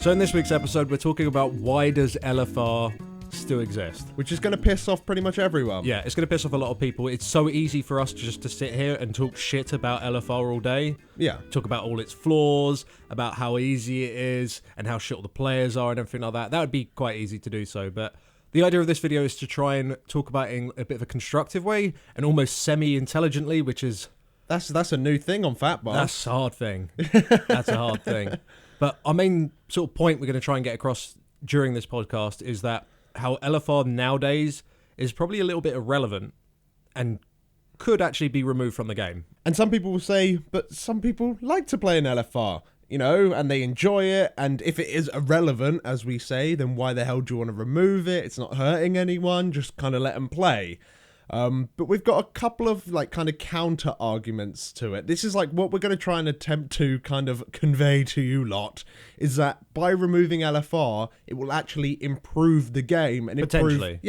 So in this week's episode, we're talking about why does LFR still exist? Which is going to piss off pretty much everyone. Yeah, it's going to piss off a lot of people. It's so easy for us just to sit here and talk shit about LFR all day. Yeah. Talk about all its flaws, about how easy it is, and how shit all the players are and everything like that. That would be quite easy to do so, but the idea of this video is to try and talk about it in a bit of a constructive way and almost semi-intelligently, which is... That's a new thing on Fatbar. That's a hard thing. That's a hard thing. But our main sort of point we're going to try and get across during this podcast is that how LFR nowadays is probably a little bit irrelevant and could actually be removed from the game. And some people will say, but some people like to play an LFR, you know, and they enjoy it. And if it is irrelevant, as we say, then why the hell do you want to remove it? It's not hurting anyone. Just kind of let them play. But we've got a couple of like kind of counter arguments to it. This is like what we're going to try and attempt to kind of convey to you lot is that by removing LFR, it will actually improve the game and potentially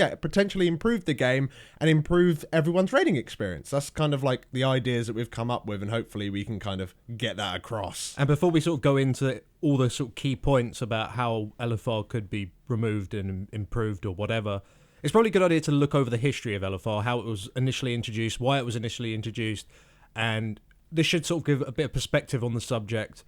improve the game and improve everyone's raiding experience. That's kind of like the ideas that we've come up with, and hopefully we can kind of get that across. And before we sort of go into all the sort of key points about how LFR could be removed and improved or whatever, it's probably a good idea to look over the history of LFR, how it was initially introduced, why it was initially introduced, and this should sort of give a bit of perspective on the subject,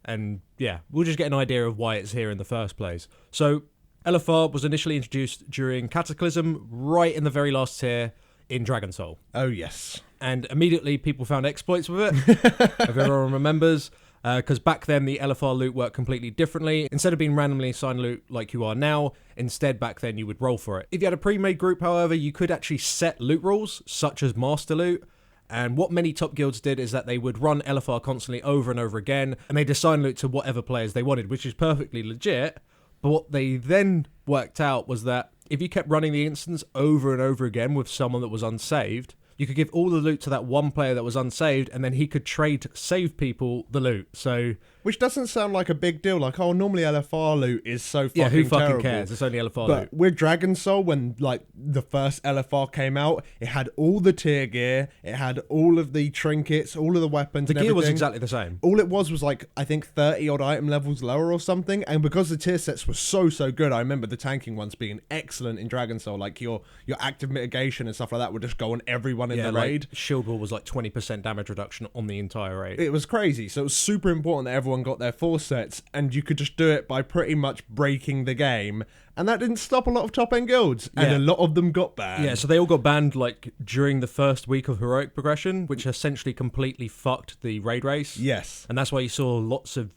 and yeah, we'll just get an idea of why it's here in the first place. So, LFR was initially introduced during Cataclysm, right in the very last tier in Dragon Soul. Oh, yes. And immediately people found exploits with it, if everyone remembers. Because back then the LFR loot worked completely differently. Instead of being randomly assigned loot like you are now, instead back then you would roll for it. If you had a pre-made group, however, you could actually set loot rules, such as master loot. And what many top guilds did is that they would run LFR constantly over and over again, and they'd assign loot to whatever players they wanted, which is perfectly legit. But what they then worked out was that if you kept running the instance over and over again with someone that was unsaved, you could give all the loot to that one player that was unsaved, and then he could trade saved people the loot. So, which doesn't sound like a big deal. Like, oh, normally LFR loot is so fucking who fucking terrible. cares? It's only LFR but loot. With Dragon Soul, when like the first LFR came out, it had all the tier gear, it had all of the trinkets, all of the weapons. The and gear everything. was exactly the same. All it was like I think 30 odd item levels lower or something. And because the tier sets were so good, I remember the tanking ones being excellent in Dragon Soul. Like your active mitigation and stuff like that would just go on everyone in the raid. Shield wall was like 20% damage reduction on the entire raid. It was crazy. So it was super important that everyone got their 4 sets, and you could just do it by pretty much breaking the game. And that didn't stop a lot of top end guilds, and a lot of them got banned. Yeah, so they all got banned like during the first week of heroic progression, which essentially completely fucked the raid race. Yes. And that's why you saw lots of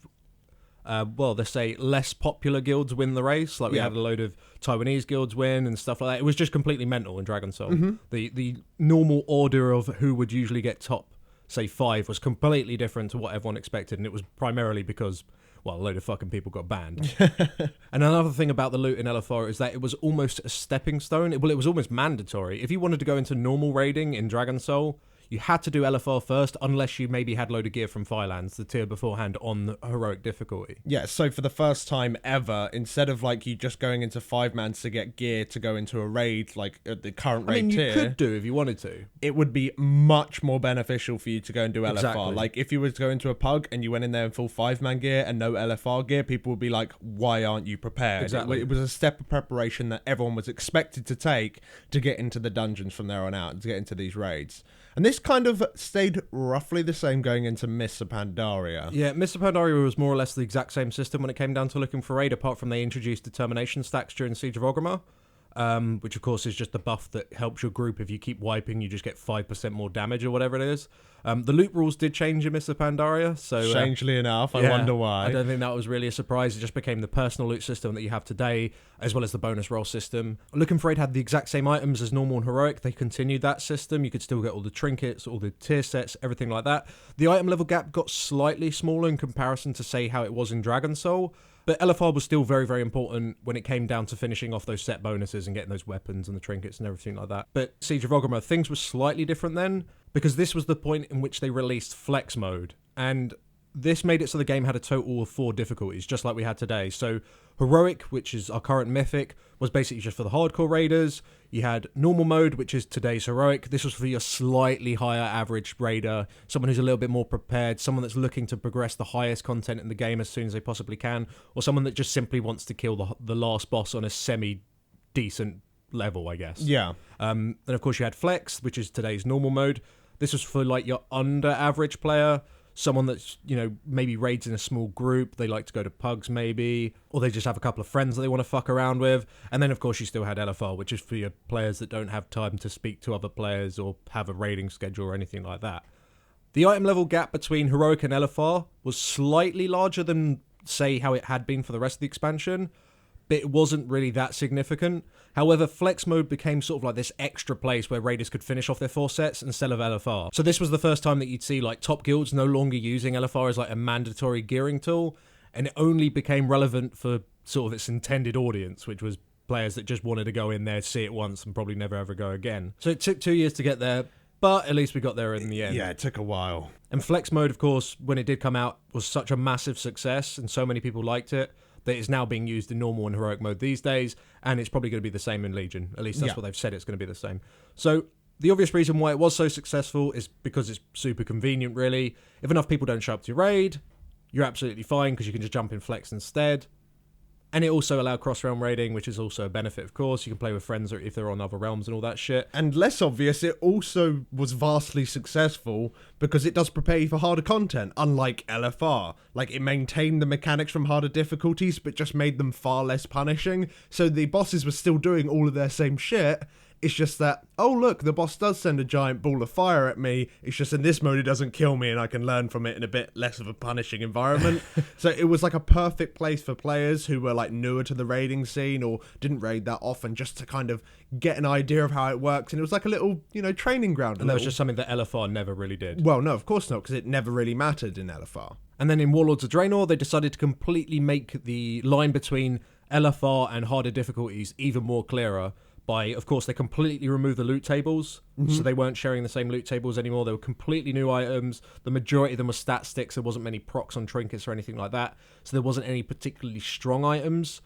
let's say less popular guilds win the race. Like we had a load of Taiwanese guilds win and stuff like that. It was just completely mental in Dragon Soul. Mm-hmm. The normal order of who would usually get top, say 5, was completely different to what everyone expected, and it was primarily because, well, a load of fucking people got banned. And another thing about the loot in LFR is that it was almost a stepping stone. It was almost mandatory. If you wanted to go into normal raiding in Dragon Soul, you had to do LFR first, unless you maybe had a load of gear from Firelands, the tier beforehand, on the heroic difficulty. Yeah, so for the first time ever, instead of like you just going into 5-mans to get gear to go into a raid, like at the current raid tier, you could do if you wanted to. It would be much more beneficial for you to go and do LFR. Exactly. Like if you were to go into a pug and you went in there in full 5-man gear and no LFR gear, people would be like, why aren't you prepared? Exactly. It was a step of preparation that everyone was expected to take to get into the dungeons from there on out, and to get into these raids. And this kind of stayed roughly the same going into Mists of Pandaria. Yeah, Mists of Pandaria was more or less the exact same system when it came down to looking for raid, apart from they introduced determination stacks during Siege of Orgrimmar, which of course is just the buff that helps your group. If you keep wiping, you just get 5% more damage or whatever it is. The loot rules did change in Mists of Pandaria. So, strangely enough, I wonder why. I don't think that was really a surprise. It just became the personal loot system that you have today, as well as the bonus roll system. Looking for Raid had the exact same items as normal and heroic. They continued that system. You could still get all the trinkets, all the tier sets, everything like that. The item level gap got slightly smaller in comparison to, say, how it was in Dragon Soul. But LFR was still very, very important when it came down to finishing off those set bonuses and getting those weapons and the trinkets and everything like that. But Siege of Orgrimmar, things were slightly different then, because this was the point in which they released Flex Mode. And this made it so the game had a total of 4 difficulties, just like we had today. So Heroic, which is our current Mythic, was basically just for the hardcore raiders. You had Normal Mode, which is today's Heroic. This was for your slightly higher average raider, someone who's a little bit more prepared, someone that's looking to progress the highest content in the game as soon as they possibly can, or someone that just simply wants to kill the last boss on a semi-decent level, I guess. Yeah. And of course you had Flex, which is today's Normal Mode. This was for like your under average player, someone that's, maybe raids in a small group, they like to go to pugs maybe, or they just have a couple of friends that they want to fuck around with. And then of course you still had LFR, which is for your players that don't have time to speak to other players or have a raiding schedule or anything like that. The item level gap between Heroic and LFR was slightly larger than, say, how it had been for the rest of the expansion, but it wasn't really that significant. However, Flex Mode became sort of like this extra place where raiders could finish off their 4 sets instead of LFR. So this was the first time that you'd see like top guilds no longer using LFR as like a mandatory gearing tool, and it only became relevant for sort of its intended audience, which was players that just wanted to go in there, see it once, and probably never ever go again. So it took 2 years to get there, but at least we got there in the end. Yeah, it took a while. And Flex Mode, of course, when it did come out, was such a massive success, and so many people liked it, that it's now being used in normal and heroic mode these days, and it's probably going to be the same in Legion. At least that's what they've said, it's going to be the same. So the obvious reason why it was so successful is because it's super convenient, really. If enough people don't show up to your raid, you're absolutely fine because you can just jump in Flex instead. And it also allowed cross-realm raiding, which is also a benefit, of course. You can play with friends or if they're on other realms and all that shit. And less obvious, it also was vastly successful because it does prepare you for harder content, unlike LFR. Like, it maintained the mechanics from harder difficulties, but just made them far less punishing. So the bosses were still doing all of their same shit. It's just that, oh look, the boss does send a giant ball of fire at me. It's just in this mode it doesn't kill me and I can learn from it in a bit less of a punishing environment. So it was like a perfect place for players who were like newer to the raiding scene or didn't raid that often, just to kind of get an idea of how it works. And it was like a little, training ground. And that was just something that LFR never really did. Well, no, of course not, because it never really mattered in LFR. And then in Warlords of Draenor, they decided to completely make the line between LFR and harder difficulties even more clearer. By, of course, they completely removed the loot tables, so they weren't sharing the same loot tables anymore. They were completely new items. The majority of them were stat sticks. There wasn't many procs on trinkets or anything like that, so there wasn't any particularly strong items.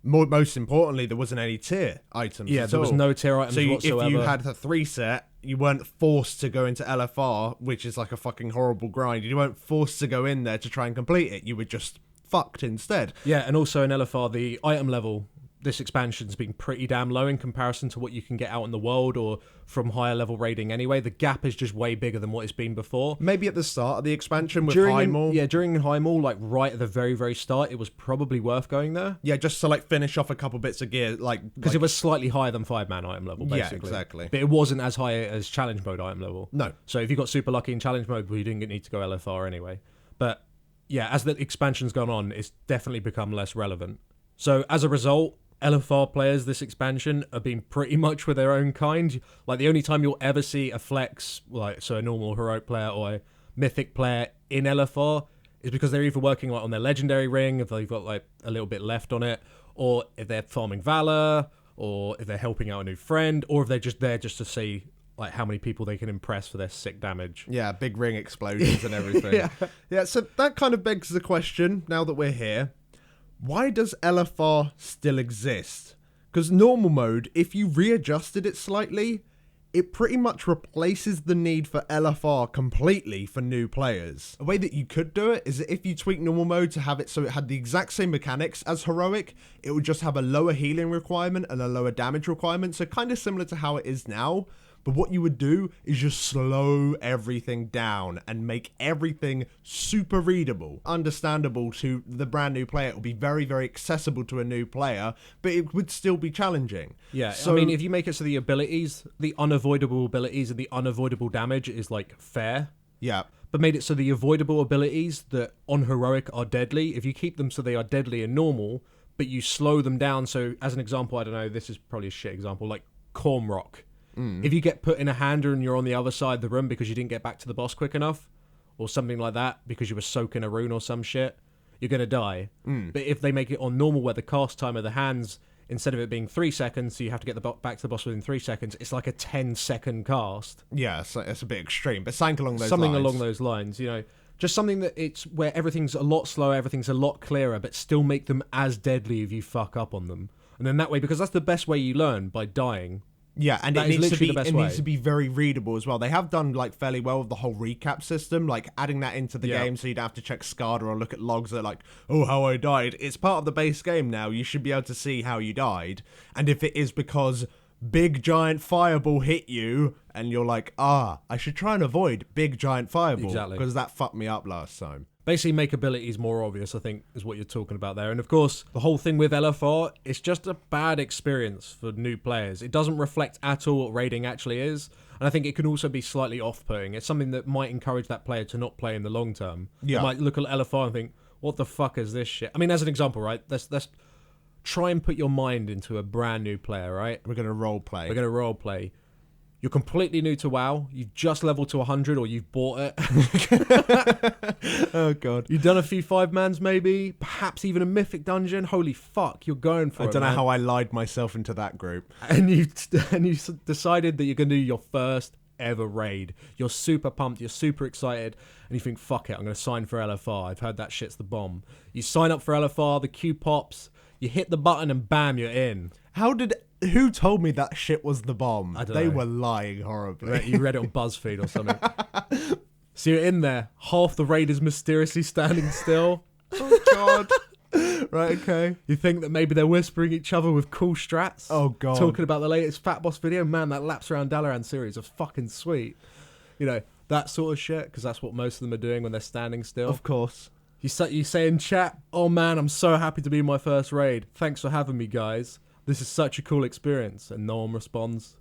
Most importantly, there wasn't any tier items. Yeah, there was no tier items whatsoever. If you had the 3 set, you weren't forced to go into LFR, which is like a fucking horrible grind. You weren't forced to go in there to try and complete it. You were just fucked instead. Yeah, and also in LFR, the item level, this expansion's been pretty damn low in comparison to what you can get out in the world or from higher level raiding anyway. The gap is just way bigger than what it's been before. Maybe at the start of the expansion with Highmaul. Yeah, during Highmaul, like right at the very, very start, it was probably worth going there. Yeah, just to like finish off a couple bits of gear. Because it was slightly higher than 5-man item level, basically. Yeah, exactly. But it wasn't as high as challenge mode item level. No. So if you got super lucky in challenge mode, well, you didn't need to go LFR anyway. But yeah, as the expansion's gone on, it's definitely become less relevant. So as a result, LFR players this expansion are being pretty much with their own kind. Like the only time you'll ever see a flex, like so a normal heroic player or a mythic player in LFR is because they're either working like on their legendary ring, if they've got like a little bit left on it, or if they're farming valor, or if they're helping out a new friend, or if they're just there just to see like how many people they can impress for their sick damage. Yeah, big ring explosions and everything. Yeah, so that kind of begs the question, now that we're here, why does LFR still exist? Because normal mode, if you readjusted it slightly, it pretty much replaces the need for LFR completely for new players. A way that you could do it is that if you tweak normal mode to have it so it had the exact same mechanics as heroic, it would just have a lower healing requirement and a lower damage requirement, so kind of similar to how it is now. But what you would do is just slow everything down and make everything super readable, understandable to the brand new player. It will be very, very accessible to a new player, but it would still be challenging. Yeah, so, I mean, if you make it so the abilities, the unavoidable abilities and the unavoidable damage is like fair. Yeah. But made it so the avoidable abilities that on heroic are deadly, if you keep them so they are deadly in normal, but you slow them down. So as an example, I don't know, this is probably a shit example, like Cormrock. If you get put in a hander and you're on the other side of the room because you didn't get back to the boss quick enough, or something like that, because you were soaking a rune or some shit, you're going to die. But if they make it on normal where the cast time of the hands, instead of it being 3 seconds, so you have to get back to the boss within 3 seconds, it's like a 10-second cast. Yeah, so it's a bit extreme, but something along those lines. Something along those lines, you know. Just something that it's where everything's a lot slower, everything's a lot clearer, but still make them as deadly if you fuck up on them. And then that way, because that's the best way you learn, by dying. Yeah, and That it is needs to literally be the best it way. needs to be very readable as well. They have done like fairly well with the whole recap system, like adding that into the game so you don't have to check SCADA or look at logs that are like, oh, how I died. It's part of the base game now. You should be able to see how you died. And if it is because big giant fireball hit you and you're like, I should try and avoid big giant fireball. Exactly. Because that fucked me up last time. Basically, make abilities more obvious, I think, is what you're talking about there. And of course, the whole thing with LFR, it's just a bad experience for new players. It doesn't reflect at all what raiding actually is. And I think it can also be slightly off-putting. It's something that might encourage that player to not play in the long term. Yeah. You might look at LFR and think, what the fuck is this shit? I mean, as an example, right? Let's try and put your mind into a brand new player, right? We're going to role play. We're going to role play. You're completely new to WoW. You've just leveled to 100 or you've bought it. Oh, God. You've done a few 5-mans maybe, perhaps even a mythic dungeon. Holy fuck, you're going for it. I don't know man. how I lied myself into that group. And you decided that you're going to do your first ever raid. You're super pumped. You're super excited. And you think, fuck it, I'm going to sign for LFR. I've heard that shit's the bomb. You sign up for LFR, the queue pops. You hit the button and bam, you're in. Who told me that shit was the bomb? I don't They know. were lying horribly. You read it on BuzzFeed or something. So you're in there. Half the raid is mysteriously standing still. Oh, God. Right, okay. You think that maybe they're whispering each other with cool strats. Oh, God. Talking about the latest Fat Boss video. Man, that Laps Around Dalaran series was fucking sweet. You know, that sort of shit, because that's what most of them are doing when they're standing still. Of course. You say in chat, oh man, I'm so happy to be my first raid. Thanks for having me, guys. This is such a cool experience. And no one responds.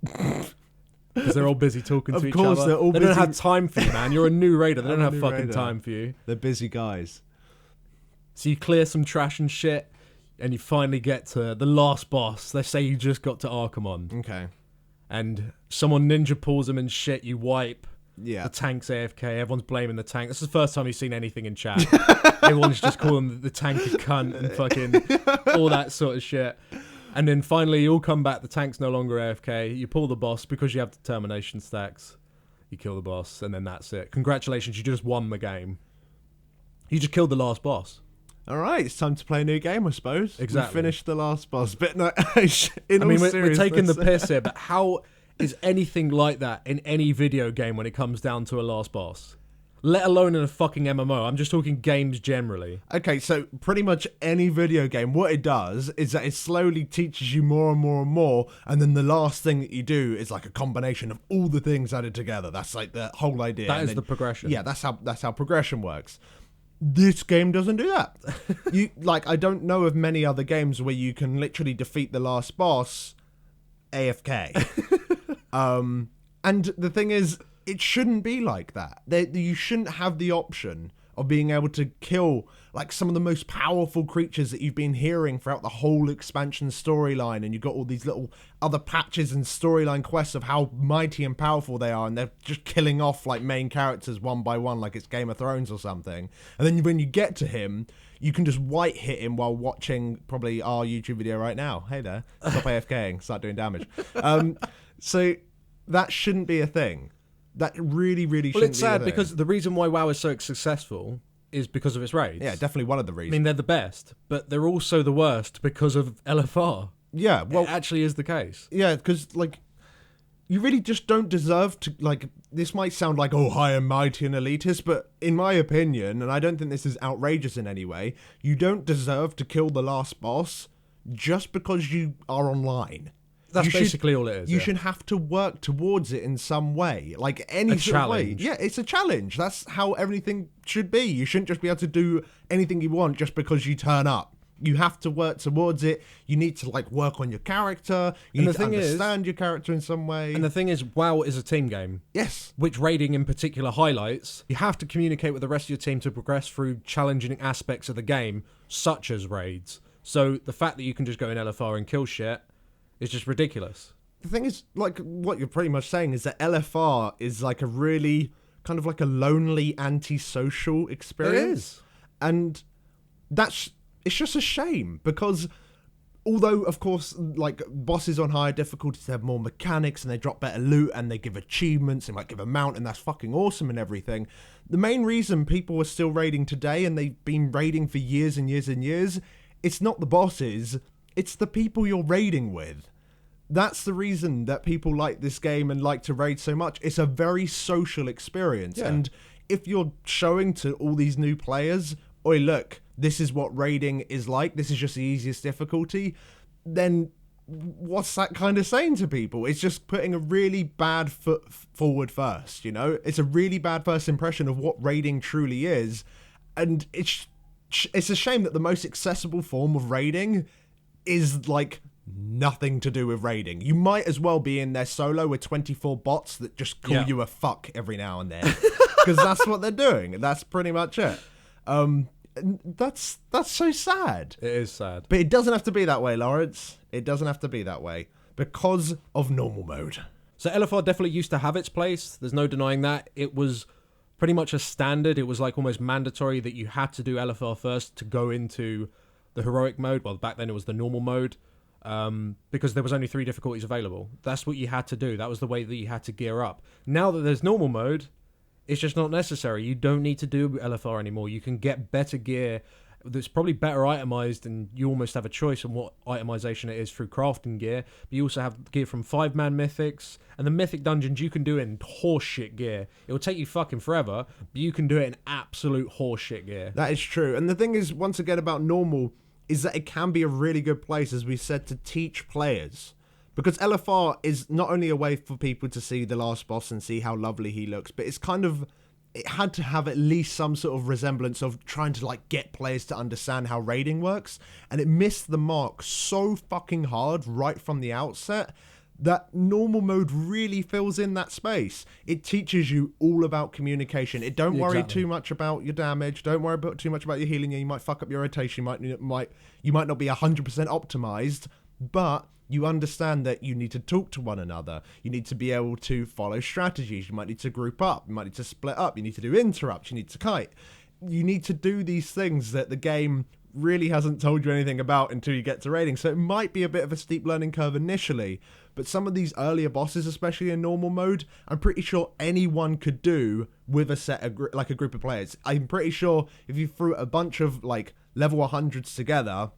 Because they're all busy talking to Of each course, other. they're all They don't busy- have time for you, man. You're a new raider. They don't I'm a have new fucking raider. time for you. They're busy guys. So you clear some trash and shit, and you finally get to the last boss. Let's say you just got to Archimon, Okay. and someone ninja pulls them and shit, you wipe. Yeah. The tank's AFK, everyone's blaming the tank. This is the first time you've seen anything in chat. Everyone's just calling the tank a cunt and fucking all that sort of shit. And then finally you all come back, the tank's no longer AFK, you pull the boss because you have determination stacks. You kill the boss, and then that's it. Congratulations, you just won the game. You just killed the last boss. All right, it's time to play a new game, I suppose. Exactly. We finished the last boss, but no, We're taking the piss here, but how is anything like that in any video game when it comes down to a last boss? Let alone in a fucking MMO. I'm just talking games generally. Okay, so pretty much any video game, what it does is that it slowly teaches you more and more and more, and then the last thing that you do is like a combination of all the things added together. That's like the whole idea. That And is then- the progression. Yeah, that's how progression works. This game doesn't do that. I don't know of many other games where you can literally defeat the last boss AFK. And the thing is, it shouldn't be like that. You shouldn't have the option of being able to kill like some of the most powerful creatures that you've been hearing throughout the whole expansion storyline, and you've got all these little other patches and storyline quests of how mighty and powerful they are, and they're just killing off like main characters one by one like it's Game of Thrones or something. And then when you get to him, you can just white hit him while watching probably our YouTube video right now. Hey there, stop AFKing, start doing damage. So that shouldn't be a thing. That really, really shouldn't be a thing. Well, it's sad because the reason why WoW is so successful is because of its raids. Yeah, definitely one of the I reasons. mean, they're the best, but they're also the worst because of LFR. Yeah, well, It actually is the case. yeah, because like you really just don't deserve to, like, this might sound like, oh, high and mighty and elitist, but in my opinion, and I don't think this is outrageous in any way, you don't deserve to kill the last boss just because you are online. That's You should- basically all it is. You yeah. should have to work towards it in some way, like any A sort of way. challenge. Yeah, it's a challenge. That's how everything should be. You shouldn't just be able to do anything you want just because you turn up. You have to work towards it. You need to like work on your character. You And need the to thing is- understand your character in some way. And the thing is, WoW is a team game, Yes. which raiding in particular highlights. You have to communicate with the rest of your team to progress through challenging aspects of the game, such as raids. So the fact that you can just go in LFR and kill shit is just ridiculous. The thing is, like, what you're pretty much saying is that LFR is like a really kind of like a lonely, antisocial experience. is. And it's just a shame because Although, of course, like bosses on higher difficulties have more mechanics and they drop better loot and they give achievements and might give a mount, and that's fucking awesome and everything. The main reason people are still raiding today, and they've been raiding for years and years and years, it's not the bosses, it's the people you're raiding with. That's the reason that people like this game and like to raid so much. It's a very social experience. Yeah. And if you're showing to all these new players, oi, look, this is what raiding is like, this is just the easiest difficulty, then what's that kind of saying to people? It's just putting a really bad foot forward first, you know? It's a really bad first impression of what raiding truly is. And it's a shame that the most accessible form of raiding is like nothing to do with raiding. You might as well be in there solo with 24 bots that just call you a fuck every now and then, because that's what they're doing. That's pretty much it. That's so sad. It is sad. But it doesn't have to be that way, Lawrence. It doesn't have to be that way because of normal mode. So LFR definitely used to have its place. There's no denying that. It was pretty much a standard. It was like almost mandatory that you had to do LFR first to go into the heroic mode. Well, back then it was the normal mode. Because there was only 3 difficulties available. That's what you had to do. That was the way that you had to gear up. Now that there's normal mode, it's just not necessary. You don't need to do LFR anymore. You can get better gear that's probably better itemized, and you almost have a choice on what itemization it is through crafting gear. But you also have gear from 5-man mythics, and the mythic dungeons you can do in horseshit gear. It will take you fucking forever, but you can do it in absolute horseshit gear. That is true. And the thing is, once again, about normal, is that it can be a really good place, as we said, to teach players. Because LFR is not only a way for people to see the last boss and see how lovely he looks, but it's kind of, it had to have at least some sort of resemblance of trying to like get players to understand how raiding works. And it missed the mark so fucking hard right from the outset that normal mode really fills in that space. It teaches you all about communication. It don't worry too much about your damage. Don't worry about too much about your healing. You might fuck up your rotation. You might not be 100% optimized, but you understand that you need to talk to one another. You need to be able to follow strategies. You might need to group up. You might need to split up. You need to do interrupts. You need to kite. You need to do these things that the game really hasn't told you anything about until you get to raiding. So it might be a bit of a steep learning curve initially, but some of these earlier bosses, especially in normal mode, I'm pretty sure anyone could do with a set of like a group of players. I'm pretty sure if you threw a bunch of like level 100s together,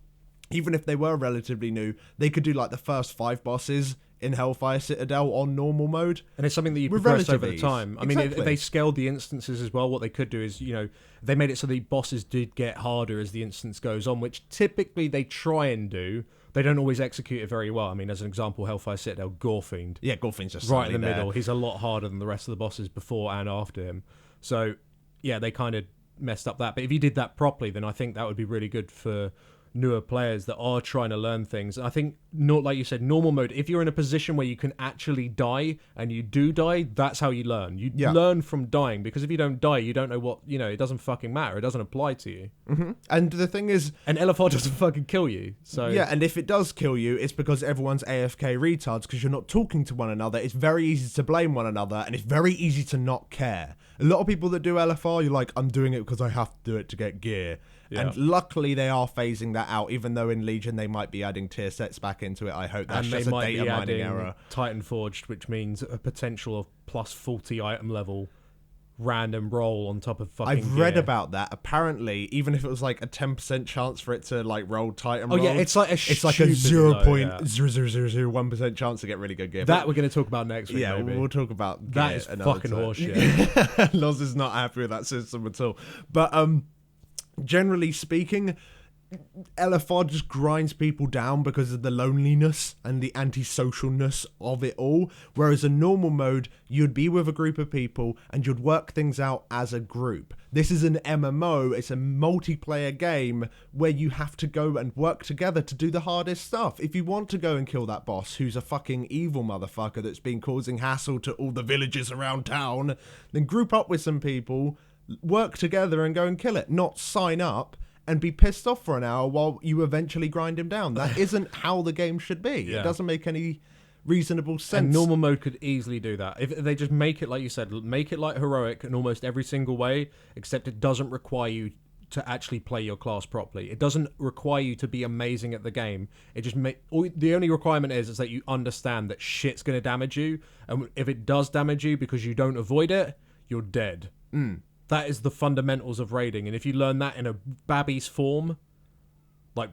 even if they were relatively new, they could do like the first 5 bosses in Hellfire Citadel on normal mode. And it's something that you with progress over relative the ease. time. I Exactly. mean, they scaled the instances as well. What they could do is, you know, they made it so the bosses did get harder as the instance goes on, which typically they try and do. They don't always execute it very well. I mean, as an example, Hellfire Citadel, Gorefiend. Yeah, Gorefiend's just right in the there. middle. He's a lot harder than the rest of the bosses before and after him. So, yeah, they kind of messed up that. But if you did that properly, then I think that would be really good for newer players that are trying to learn things. I think, not like you said, normal mode, if you're in a position where you can actually die and you do die, that's how you learn. You learn from dying, because if you don't die, you don't know what, you know, it doesn't fucking matter. It doesn't apply to you. Mm-hmm. And the thing is, and LFR doesn't fucking kill you. So yeah, and if it does kill you, it's because everyone's AFK retards, because you're not talking to one another. It's very easy to blame one another, and it's very easy to not care. A lot of people that do LFR, you're like, I'm doing it because I have to do it to get gear. Yeah. And luckily they are phasing that out, even though in Legion they might be adding tier sets back into it. I hope that's just a data mining error. Titan Forged, which means a potential of plus 40 item level random roll on top of fucking I've read about that. Apparently, even if it was like a 10% chance for it to like roll Titan roll, yeah, it's like a 0.0001% chance to get really good gear. That we're going to talk about next week. Yeah, maybe. we'll talk about that. Is fucking horseshit. Loz is not happy with that system at all. But generally speaking, LFR just grinds people down because of the loneliness and the antisocialness of it all. Whereas in normal mode, you'd be with a group of people and you'd work things out as a group. This is an MMO, it's a multiplayer game where you have to go and work together to do the hardest stuff. If you want to go and kill that boss who's a fucking evil motherfucker that's been causing hassle to all the villagers around town, then group up with some people, work together and go and kill it, not sign up and be pissed off for an hour while you eventually grind him down. That isn't how the game should be. Yeah. It doesn't make any reasonable sense. And normal mode could easily do that. If they just make it, like you said, make it like heroic in almost every single way, except it doesn't require you to actually play your class properly. It doesn't require you to be amazing at the game. It just the only requirement is that you understand that shit's going to damage you, and if it does damage you because you don't avoid it, you're dead. That is the fundamentals of raiding, and if you learn that in a babby's form, like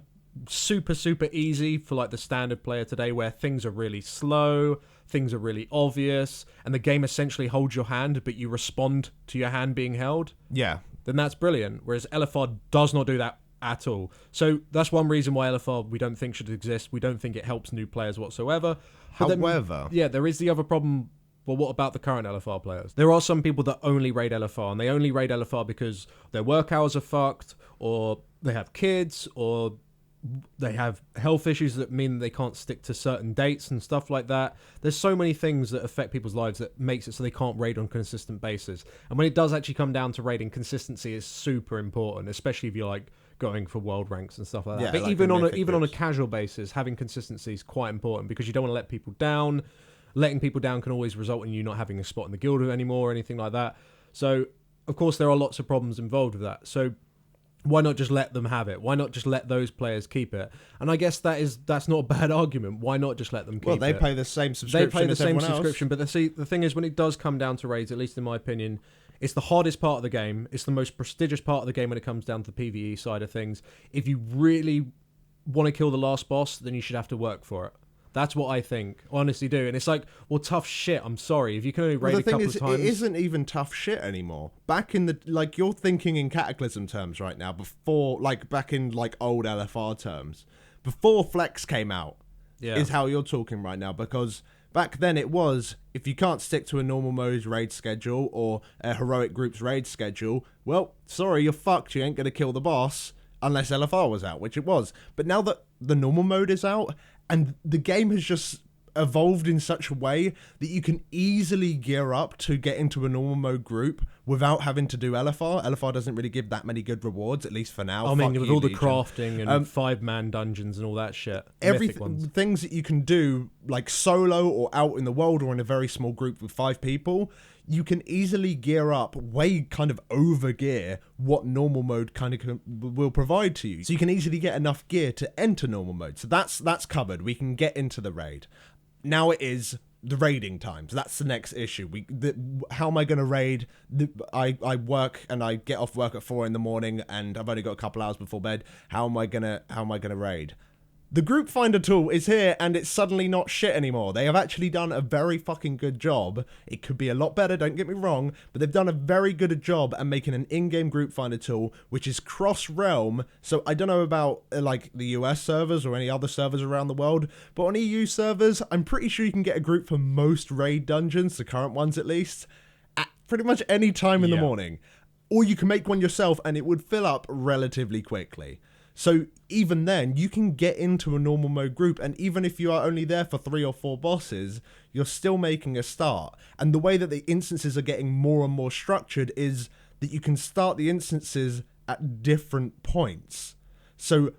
super easy for like the standard player today, where things are really slow, things are really obvious, and the game essentially holds your hand, but you respond to your hand being held. Yeah. Then that's brilliant. Whereas LFR does not do that at all. So that's one reason why LFR we don't think should exist. We don't think it helps new players whatsoever. However, there is the other problem. Well, what about the current LFR players? There are some people that only raid LFR, and they only raid LFR because their work hours are fucked, or they have kids, or they have health issues that mean they can't stick to certain dates and stuff like that. There's so many things that affect people's lives that makes it so they can't raid on a consistent basis. And when it does actually come down to raiding, consistency is super important, especially if you're like going for world ranks and stuff like that. Yeah, but like even on a casual basis, having consistency is quite important because you don't want to let people down. Letting people down can always result in you not having a spot in the guild anymore or anything like that. So, of course, there are lots of problems involved with that. So why not just let them have it? Why not just let those players keep it? And I guess that's not a bad argument. Why not just let them keep it? Well, they pay the same subscription. They pay the same else. subscription, but the thing is, when it does come down to raids, at least in my opinion, it's the hardest part of the game. It's the most prestigious part of the game when it comes down to the PvE side of things. If you really want to kill the last boss, then you should have to work for it. That's what I think. I honestly do. And it's like, well, tough shit. I'm sorry. If you can only raid a couple of times. It isn't even tough shit anymore. Back in the, like, you're thinking in Cataclysm terms right now, before, like, back in, like, old LFR terms. Before Flex came out, is how you're talking right now. Because back then it was, if you can't stick to a normal mode raid schedule or a heroic group's raid schedule, well, sorry, you're fucked. You ain't going to kill the boss unless LFR was out, which it was. But now that the normal mode is out, and the game has just evolved in such a way that you can easily gear up to get into a normal mode group without having to do LFR. LFR doesn't really give that many good rewards, at least for now. I mean, with all the crafting and 5-man dungeons and all that shit. Things that you can do, like solo or out in the world or in a very small group with 5 people, you can easily gear up, way kind of over gear what normal mode kind of will provide to you. So you can easily get enough gear to enter normal mode. So that's covered. We can get into the raid. Now it is the raiding times. That's the next issue. How am I going to raid? I work and I get off work at 4 a.m. and I've only got a couple hours before bed. How am I gonna raid? The group finder tool is here and it's suddenly not shit anymore. They have actually done a very fucking good job. It could be a lot better, don't get me wrong, but they've done a very good job at making an in-game group finder tool which is cross-realm. So I don't know about like the US servers or any other servers around the world, but on EU servers, I'm pretty sure you can get a group for most raid dungeons, the current ones at least, at pretty much any time in the morning. Or you can make one yourself and it would fill up relatively quickly. So even then, you can get into a normal mode group, and even if you are only there for 3 or 4 bosses, you're still making a start. And the way that the instances are getting more and more structured is that you can start the instances at different points. So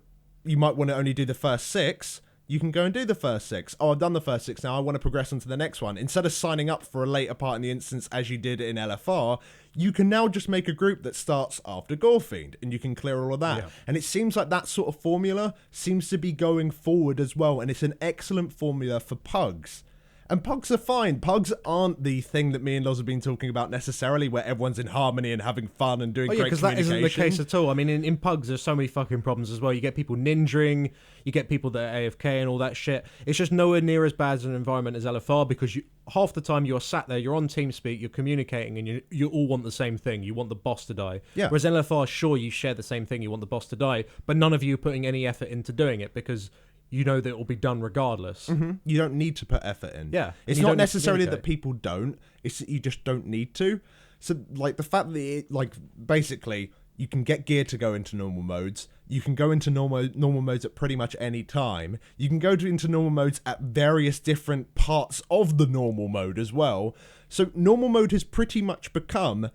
you might want to only do the first 6, you can go and do the first 6. Oh, I've done the first 6 now, I want to progress on to the next one. Instead of signing up for a later part in the instance as you did in LFR, you can now just make a group that starts after Gorefiend, and you can clear all of that. Yeah. And it seems like that sort of formula seems to be going forward as well, and it's an excellent formula for pugs. And pugs are fine. Pugs aren't the thing that me and Loz have been talking about necessarily, where everyone's in harmony and having fun and doing great communication. Because that isn't the case at all. I mean, in pugs, there's so many fucking problems as well. You get people ninjing, you get people that are AFK and all that shit. It's just nowhere near as bad as an environment as LFR, because half the time you're sat there, you're on TeamSpeak, you're communicating, and you all want the same thing. You want the boss to die. Yeah. Whereas LFR, sure, you share the same thing. You want the boss to die, but none of you are putting any effort into doing it because you know that it will be done regardless. Mm-hmm. You don't need to put effort in. Yeah. It's not necessarily that people don't. It's that you just don't need to. So, like, the fact that basically, you can get gear to go into normal modes. You can go into normal modes at pretty much any time. You can go into normal modes at various different parts of the normal mode as well. So, normal mode has pretty much become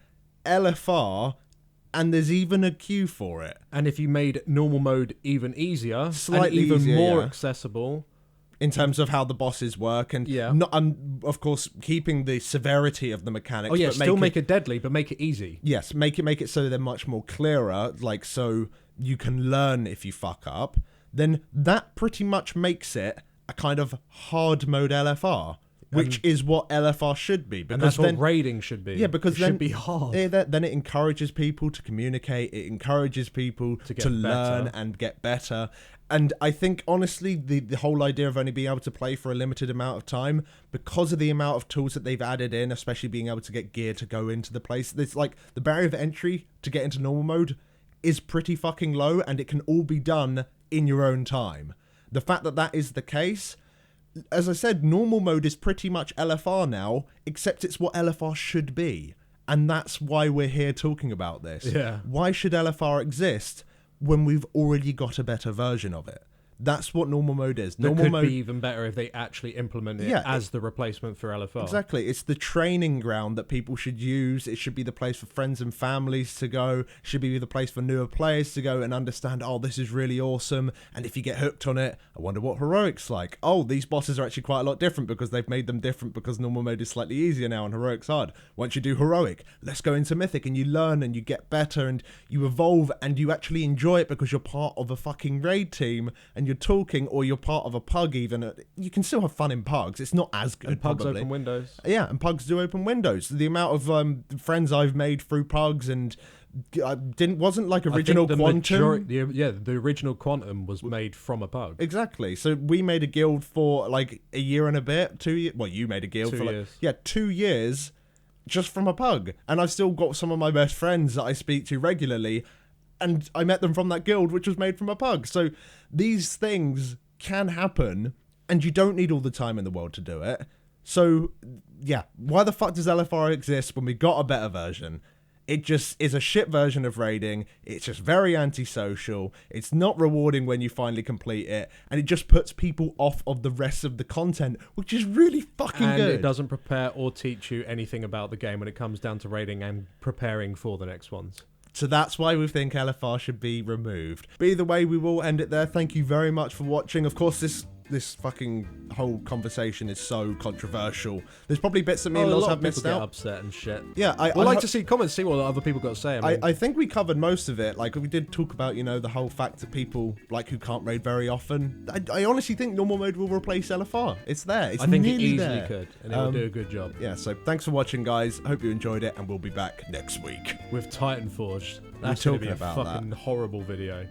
LFR, and there's even a queue for it. And if you made normal mode even easier, slightly and even easier, more accessible, in terms of how the bosses work, and of course keeping the severity of the mechanics. Oh yeah, but still make it deadly, but make it easy. Yes, make it so they're much more clearer, like so you can learn if you fuck up. Then that pretty much makes it a kind of hard mode LFR. Which is what LFR should be. Because and that's what raiding should be. Yeah, because it should be hard. Then it encourages people to communicate. It encourages people to learn and get better. And I think, honestly, the whole idea of only being able to play for a limited amount of time, because of the amount of tools that they've added in, especially being able to get gear to go into the place, it's like the barrier of entry to get into normal mode is pretty fucking low, and it can all be done in your own time. The fact that that is the case... As I said, normal mode is pretty much LFR now, except it's what LFR should be. And that's why we're here talking about this. Yeah. Why should LFR exist when we've already got a better version of it? That's what normal mode is. Normal mode could be even better if they actually implement it as the replacement for LFR. Exactly. It's the training ground that people should use. It should be the place for friends and families to go. It should be the place for newer players to go and understand, oh, this is really awesome. And if you get hooked on it, I wonder what Heroic's like. Oh, these bosses are actually quite a lot different because they've made them different because normal mode is slightly easier now and Heroic's hard. Once you do Heroic, let's go into Mythic and you learn and you get better and you evolve and you actually enjoy it because you're part of a fucking raid team and you're talking, or you're part of a pug even. You can still have fun in pugs. It's not as good, and pugs probably. Open windows. Yeah, and pugs do open windows. The amount of friends I've made through pugs and wasn't like original Quantum. The original Quantum was made from a pug. Exactly. So we made a guild for like a year and a bit, 2 years. Well, you made a guild 2 for years. 2 years just from a pug. And I've still got some of my best friends that I speak to regularly, and I met them from that guild, which was made from a pug. So these things can happen, and you don't need all the time in the world to do it. So, yeah, why the fuck does LFR exist when we got a better version? It just is a shit version of raiding. It's just very antisocial. It's not rewarding when you finally complete it. And it just puts people off of the rest of the content, which is really fucking good. And it doesn't prepare or teach you anything about the game when it comes down to raiding and preparing for the next ones. So that's why we think LFR should be removed. But either way, we will end it there. Thank you very much for watching. Of course, this fucking whole conversation is so controversial. There's probably bits that me and Loz have missed out. Get upset and shit. Yeah, I'd like to see comments, see what other people got to say. I think we covered most of it. Like, we did talk about, the whole fact that people, like, who can't raid very often. I honestly think normal mode will replace LFR. It's there. It's nearly there. I think it easily there. could, and it will do a good job. Yeah, so thanks for watching, guys. Hope you enjoyed it, and we'll be back next week. With Titan Forged. That's going to be a fucking horrible video.